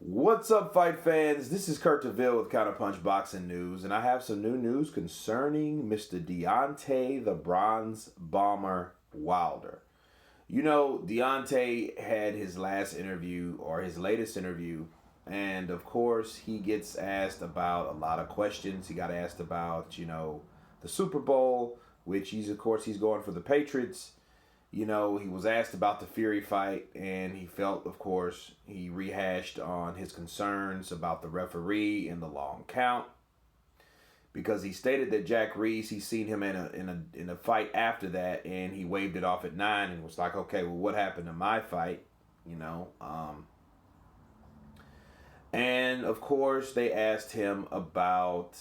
What's up, fight fans? This is Kurt DeVille with Counterpunch Boxing News, and I have some new news concerning Mr. Deontay the Bronze Bomber Wilder. You know, Deontay had his last interview, or his latest interview, and of course, he gets asked about a lot of questions. He got asked about, the Super Bowl, which he's going for the Patriots. He was asked about the Fury fight, and he felt, of course, he rehashed on his concerns about the referee and the long count, because he stated that Jack Reese, he's seen him in a fight after that, and he waved it off at 9 and was like, okay, well, what happened to my fight? And of course, they asked him about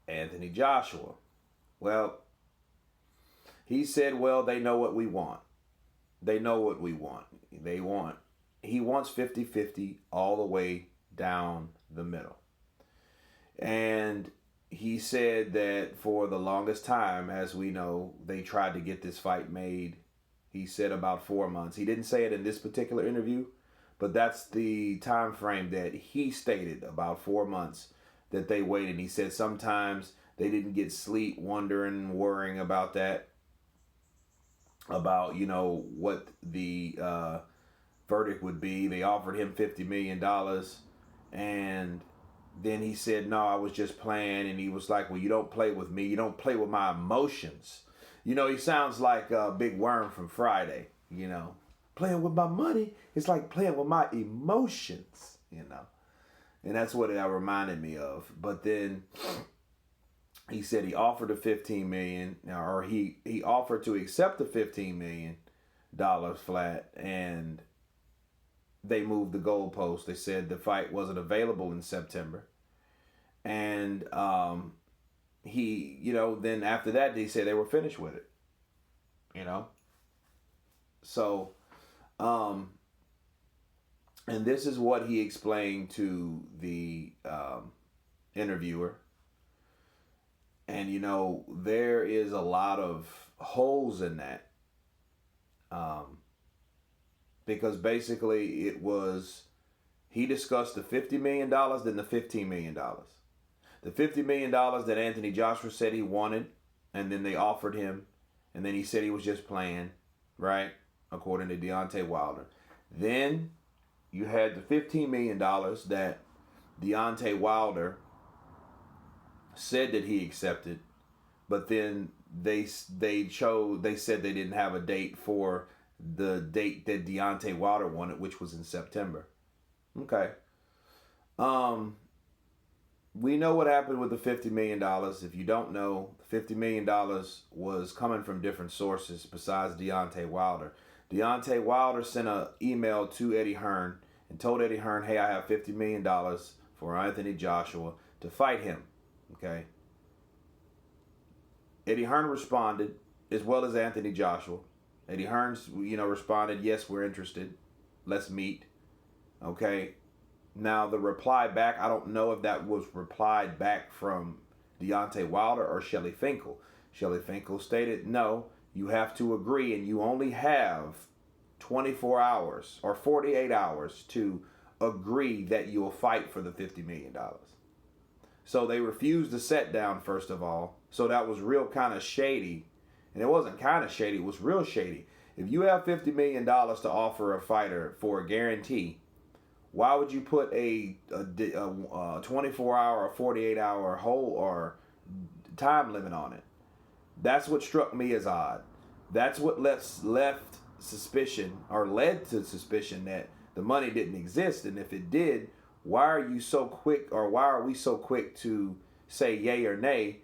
Anthony Joshua. Well, he said, well, they know what we want. They know what we want. He wants 50-50 all the way down the middle. And he said that for the longest time, as we know, they tried to get this fight made. He said about 4 months. He didn't say it in this particular interview, but that's the time frame that he stated, about 4 months, that they waited. He said sometimes they didn't get sleep, wondering, worrying about that. About, what the verdict would be. They offered him $50 million. And then he said, no, I was just playing. And he was like, well, you don't play with me. You don't play with my emotions. He sounds like Big Worm from Friday. Playing with my money, it's like playing with my emotions, And that's what it reminded me of. But then he said he offered the $15 million, or he offered to accept the $15 million flat, and they moved the goalpost. They said the fight wasn't available in September, and then after that they said they were finished with it. So, and this is what he explained to the interviewer. And, there is a lot of holes in that. Because basically he discussed the $50 million, then the $15 million. The $50 million that Anthony Joshua said he wanted, and then they offered him, and then he said he was just playing, right? According to Deontay Wilder. Then you had the $15 million that Deontay Wilder said that he accepted, but then they said they didn't have a date for the date that Deontay Wilder wanted, which was in September. Okay. We know what happened with the $50 million. If you don't know, $50 million was coming from different sources besides Deontay Wilder. Deontay Wilder sent an email to Eddie Hearn and told Eddie Hearn, hey, I have $50 million for Anthony Joshua to fight him. Okay. Eddie Hearn responded, as well as Anthony Joshua. Eddie Hearn, responded, yes, we're interested. Let's meet. Okay. Now, the reply back, I don't know if that was replied back from Deontay Wilder or Shelly Finkel. Shelly Finkel stated, no, you have to agree, and you only have 24 hours or 48 hours to agree that you will fight for the $50 million. So they refused to set down, first of all. So that was real kind of shady. And it wasn't kind of shady, it was real shady. If you have $50 million to offer a fighter for a guarantee, why would you put a 24-hour or 48-hour hold or time limit on it? That's what struck me as odd. That's what left suspicion, or led to suspicion, that the money didn't exist. And if it did, why are we so quick to say yay or nay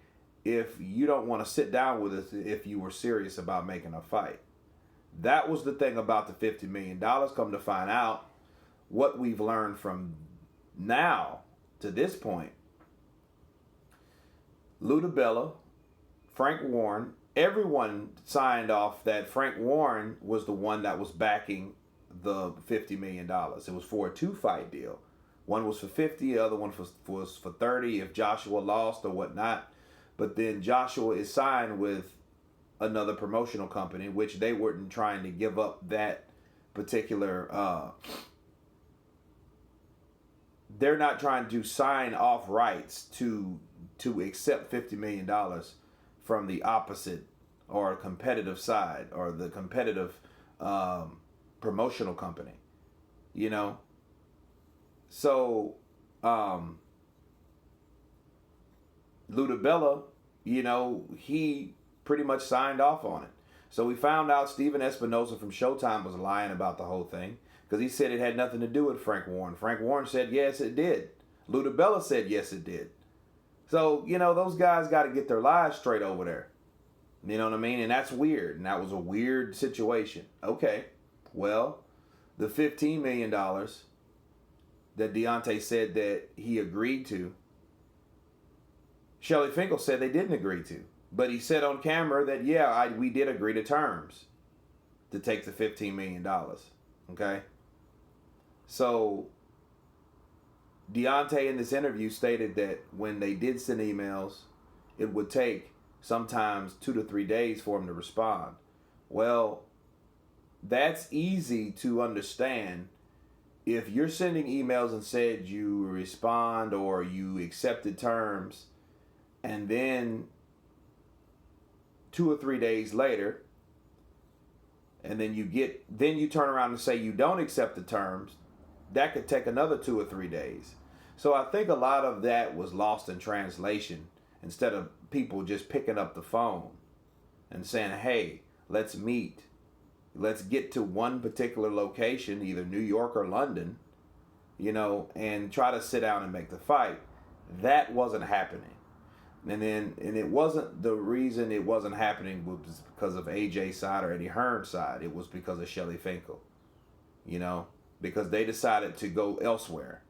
if you don't want to sit down with us if you were serious about making a fight? That was the thing about the $50 million. Come to find out, what we've learned from now to this point, Lou DiBella, Frank Warren, everyone signed off that Frank Warren was the one that was backing the $50 million. It was for a 2-fight deal. One was for 50, the other one was for 30 if Joshua lost or whatnot. But then Joshua is signed with another promotional company, which they weren't trying to give up that particular they're not trying to sign off rights to accept $50 million from the opposite or competitive side or the competitive promotional company, you know. So Ludabella, you know, he pretty much signed off on it. So we found out Steven Espinosa from Showtime was lying about the whole thing because he said it had nothing to do with Frank Warren. Frank Warren said, yes, it did. Ludabella said, yes, it did. So, you know, those guys got to get their lies straight over there. You know what I mean? And that's weird. And that was a weird situation. Okay, well, the $15 million that Deontay said that he agreed to, Shelly Finkel said they didn't agree to. But he said on camera that, yeah, we did agree to terms to take the $15 million. Okay? So, Deontay in this interview stated that when they did send emails, it would take sometimes 2 to 3 days for him to respond. Well, that's easy to understand. If you're sending emails and said you respond or you accepted terms, and then 2 or 3 days later, and then you turn around and say you don't accept the terms, that could take another 2 or 3 days. So I think a lot of that was lost in translation instead of people just picking up the phone and saying, hey, let's meet. Let's get to one particular location, either New York or London, you know, and try to sit down and make the fight. That wasn't happening. And it wasn't, the reason it wasn't happening was because of AJ's side or Eddie Hearn's side. It was because of Shelly Finkel, you know, because they decided to go elsewhere.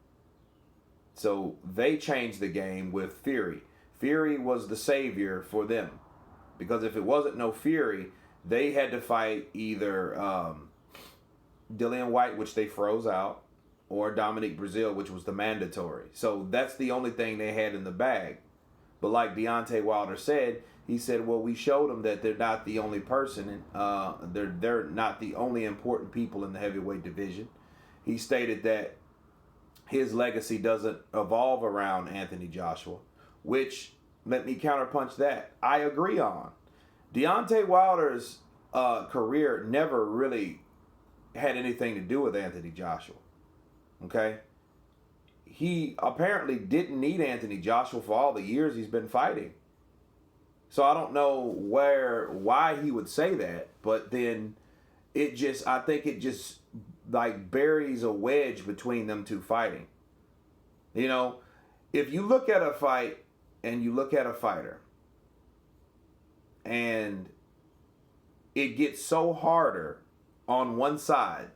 So they changed the game with Fury. Fury was the savior for them, because if it wasn't no Fury, they had to fight either Dillian White, which they froze out, or Dominique Breazeale, which was the mandatory. So that's the only thing they had in the bag. But like Deontay Wilder said, he said, well, we showed them that they're not the only person. They're not the only important people in the heavyweight division. He stated that his legacy doesn't evolve around Anthony Joshua, which, let me counterpunch that, I agree on. Deontay Wilder's career never really had anything to do with Anthony Joshua. Okay? He apparently didn't need Anthony Joshua for all the years he's been fighting. So I don't know why he would say that, but then I think it just like buries a wedge between them two fighting. You know, if you look at a fight and you look at a fighter and it gets so harder on one side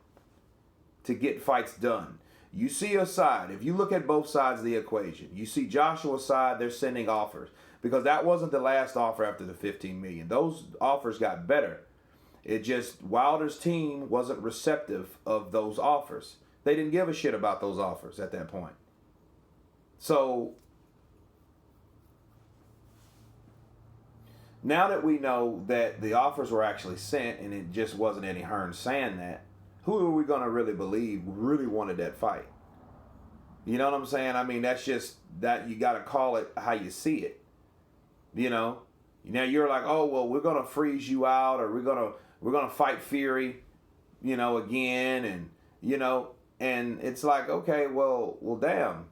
to get fights done. You see a side, if you look at both sides of the equation, you see Joshua's side, they're sending offers. Because that wasn't the last offer after the $15 million. Those offers got better. It just, Wilder's team wasn't receptive of those offers. They didn't give a shit about those offers at that point. So, now that we know that the offers were actually sent and it just wasn't Eddie Hearn saying that, who are we going to really believe really wanted that fight? You know what I'm saying? I mean, that's just, that you got to call it how you see it. You know? Now you're like, oh, well, we're going to freeze you out, or we're going to fight Fury, you know, again, and, you know, and it's like, okay, well, damn.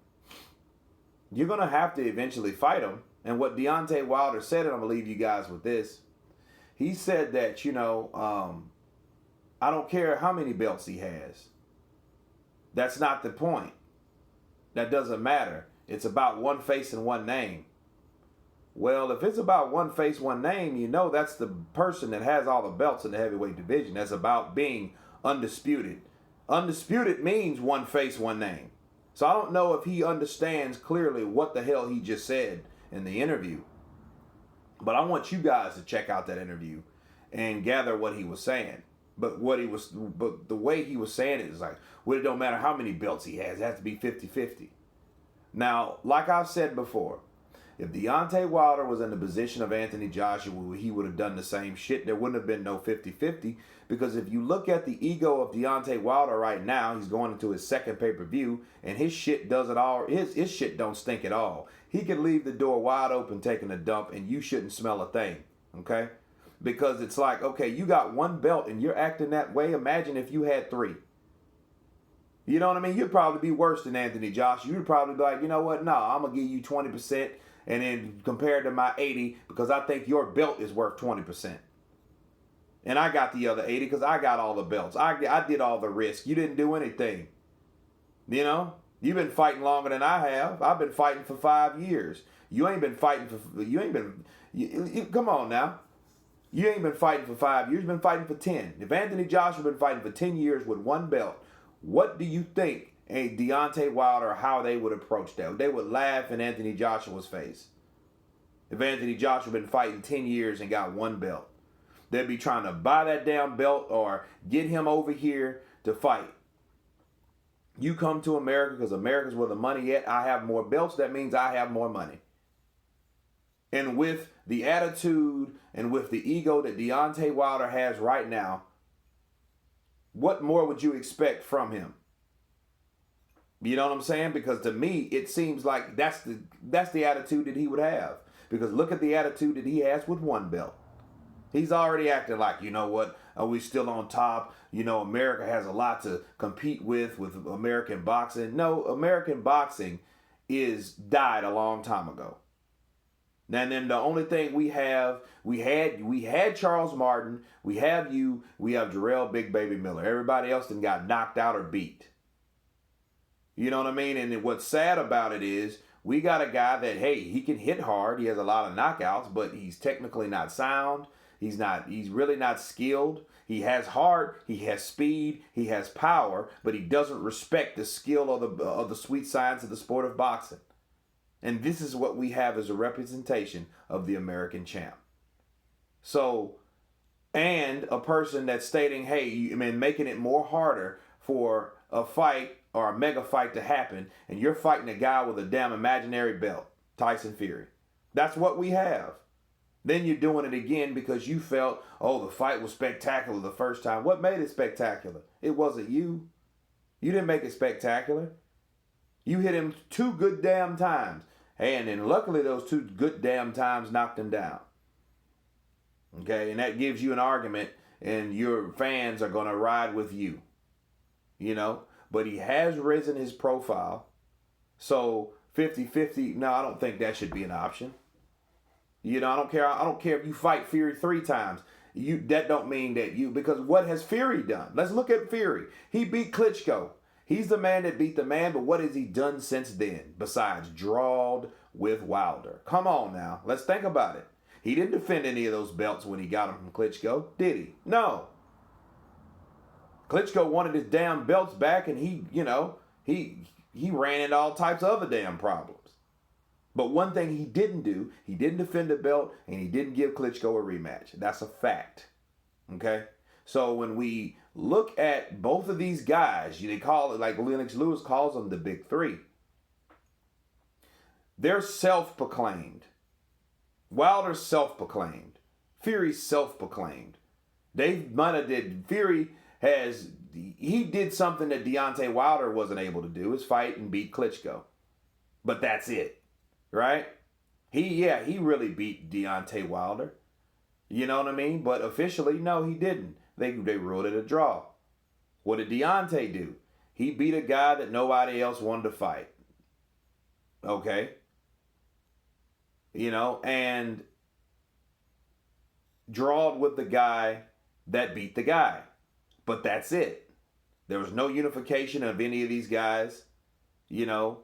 You're going to have to eventually fight him. And what Deontay Wilder said, and I'm going to leave you guys with this, he said that, you know, I don't care how many belts he has. That's not the point. That doesn't matter. It's about one face and one name. Well, if it's about one face, one name, you know that's the person that has all the belts in the heavyweight division. That's about being undisputed. Undisputed means one face, one name. So I don't know if he understands clearly what the hell he just said in the interview. But I want you guys to check out that interview and gather what he was saying. But the way he was saying it is like, well, it don't matter how many belts he has. It has to be 50-50. Now, like I've said before, If Deontay Wilder was in the position of Anthony Joshua, he would have done the same shit. There wouldn't have been no 50-50, because if you look at the ego of Deontay Wilder right now, he's going into his second pay-per-view, and his shit does it all. His shit don't stink at all. He could leave the door wide open taking a dump, and you shouldn't smell a thing, okay? Because it's like, okay, you got one belt, and you're acting that way. Imagine if you had 3. You know what I mean? You'd probably be worse than Anthony Joshua. You'd probably be like, you know what? No, I'm going to give you 20%. And then compared to my 80, because I think your belt is worth 20%. And I got the other 80 because I got all the belts. I did all the risk. You didn't do anything. You know? You've been fighting longer than I have. I've been fighting for 5 years. You ain't been fighting for... come on now. You ain't been fighting for 5 years. You've been fighting for 10. If Anthony Joshua been fighting for 10 years with one belt, what do you think Deontay Wilder, how they would approach that? They would laugh in Anthony Joshua's face. If Anthony Joshua been fighting 10 years and got one belt, they'd be trying to buy that damn belt or get him over here to fight. You come to America because America's where the money at. I have more belts. That means I have more money. And with the attitude and with the ego that Deontay Wilder has right now, what more would you expect from him? You know what I'm saying? Because to me, it seems like that's the attitude that he would have. Because look at the attitude that he has with one belt. He's already acting like, you know what, are we still on top? You know, America has a lot to compete with American boxing. No, American boxing died a long time ago. And then the only thing we had Charles Martin, we have you, we have Jarrell Big Baby Miller. Everybody else then got knocked out or beat. You know what I mean? And what's sad about it is we got a guy that, hey, he can hit hard. He has a lot of knockouts, but he's technically not sound. He's really not skilled. He has heart, he has speed, he has power, but he doesn't respect the skill of the sweet science of the sport of boxing. And this is what we have as a representation of the American champ. So, and a person that's stating, hey, I mean, making it more harder for a fight or a mega fight to happen, and you're fighting a guy with a damn imaginary belt, Tyson Fury. That's what we have. Then you're doing it again because you felt, oh, the fight was spectacular the first time. What made it spectacular? It wasn't you. You didn't make it spectacular. You hit him 2 good damn times. And then luckily those 2 good damn times knocked him down. Okay, and that gives you an argument, and your fans are going to ride with you. You know, but he has risen his profile. So 50-50, no, I don't think that should be an option. You know, I don't care if you fight Fury 3 times. That don't mean that because what has Fury done? Let's look at Fury. He beat Klitschko. He's the man that beat the man, but what has he done since then besides drawed with Wilder? Come on now. Let's think about it. He didn't defend any of those belts when he got them from Klitschko, did he? No. Klitschko wanted his damn belts back, and he ran into all types of other damn problems. But one thing he didn't do, he didn't defend the belt, and he didn't give Klitschko a rematch. That's a fact. Okay? So when we look at both of these guys, they call it, like Lennox Lewis calls them, the big 3. They're self-proclaimed. Wilder's self-proclaimed. Fury's self-proclaimed. Fury did something that Deontay Wilder wasn't able to do, is fight and beat Klitschko. But that's it. Right? He really beat Deontay Wilder. You know what I mean? But officially, no, he didn't. They ruled it a draw. What did Deontay do? He beat a guy that nobody else wanted to fight. Okay? You know, and drawed with the guy that beat the guy. But that's it. There was no unification of any of these guys. You know,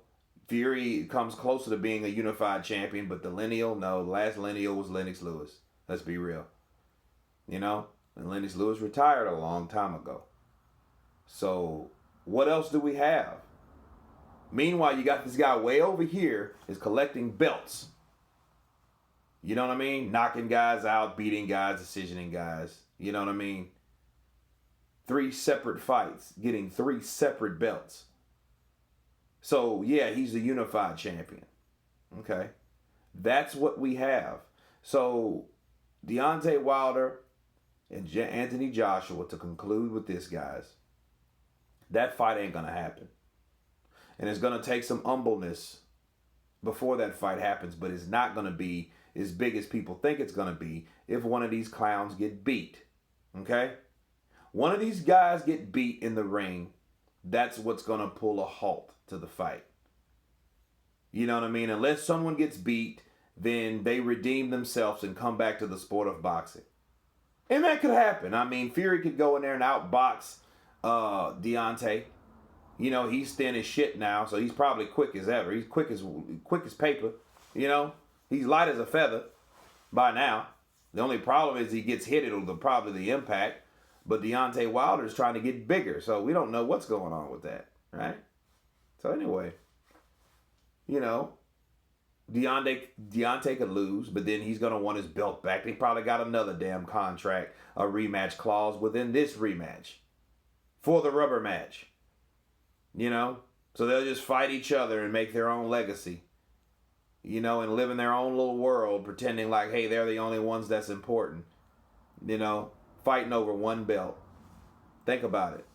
Fury comes closer to being a unified champion, but the last lineal was Lennox Lewis. Let's be real. You know, and Lennox Lewis retired a long time ago. So what else do we have? Meanwhile, you got this guy way over here is collecting belts. You know what I mean? Knocking guys out, beating guys, decisioning guys. You know what I mean? 3 separate fights, getting 3 separate belts. So, yeah, he's a unified champion. Okay. That's what we have. So Deontay Wilder and Anthony Joshua, to conclude with this, guys, that fight ain't going to happen. And it's going to take some humbleness before that fight happens, but it's not going to be as big as people think it's going to be if one of these clowns get beat. Okay? One of these guys get beat in the ring, that's what's going to pull a halt to the fight. You know what I mean? Unless someone gets beat, then they redeem themselves and come back to the sport of boxing. And that could happen. I mean, Fury could go in there and outbox Deontay. You know, he's thin as shit now, so he's probably quick as ever. He's quick as paper. You know, he's light as a feather by now. The only problem is he gets hit, it'll probably the impact. But Deontay Wilder is trying to get bigger, so we don't know what's going on with that, right? So anyway, you know, Deontay could lose, but then he's going to want his belt back. They probably got another damn contract, a rematch clause within this rematch for the rubber match. You know? So they'll just fight each other and make their own legacy. You know, and live in their own little world, pretending like, hey, they're the only ones that's important. You know, fighting over one belt. Think about it.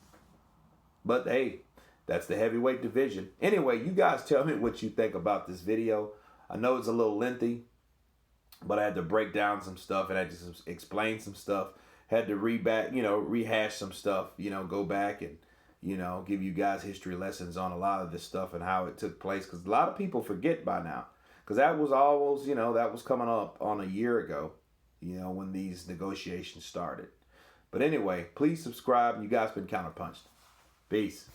But hey, that's the heavyweight division. Anyway, you guys tell me what you think about this video. I know it's a little lengthy, but I had to break down some stuff and I had to explain some stuff. Had to rehash some stuff, go back and, give you guys history lessons on a lot of this stuff and how it took place. Because a lot of people forget by now. Because that was almost, that was coming up on a year ago, when these negotiations started. But anyway, please subscribe. You guys been counterpunched. Peace.